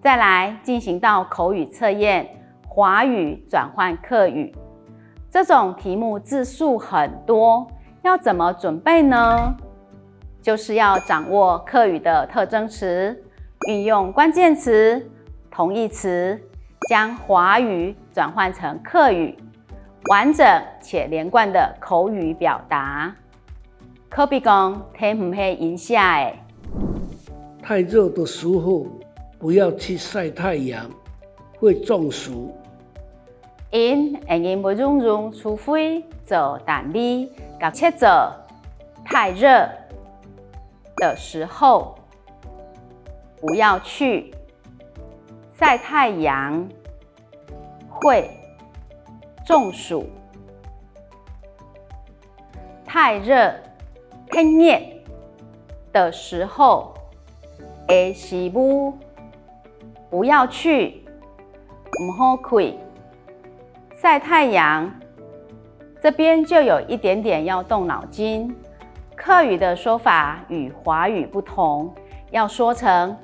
再来进行到口语测验，华语转换客语。这种题目字数很多，要怎么准备呢？就是要掌握客语的特征词，运用关键词、同义词，将华语转换成客语，完整且连贯的口语表达。可比讲，天不会影响的。太热的时候不要去晒太阳，会中暑。因会用不用用，除非做蛋米，甲切做太热的时候，不要去晒太阳，会中暑。太热、太热的时候，的事物不要去，唔好开。晒太阳，这边就有一点点要动脑筋。客语的说法与华语不同，要说成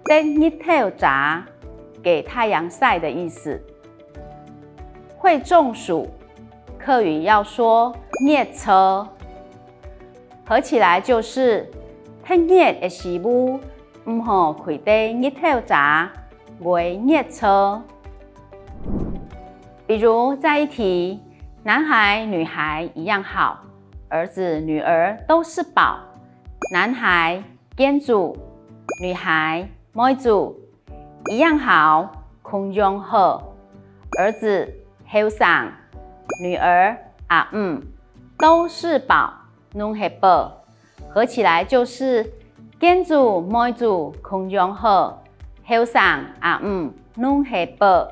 晒日头炸，给太阳晒的意思。会中暑，客语要说热车，合起来就是太热的事物，唔好开在日头炸，会热车。比如在一题，男孩女孩一样好，儿子女儿都是宝。男孩建筑，女孩妹子一样好，空中好。儿子后生，女儿阿姆都是宝，拢是宝。合起来就是建筑妹子空中好，后生阿姆拢是宝。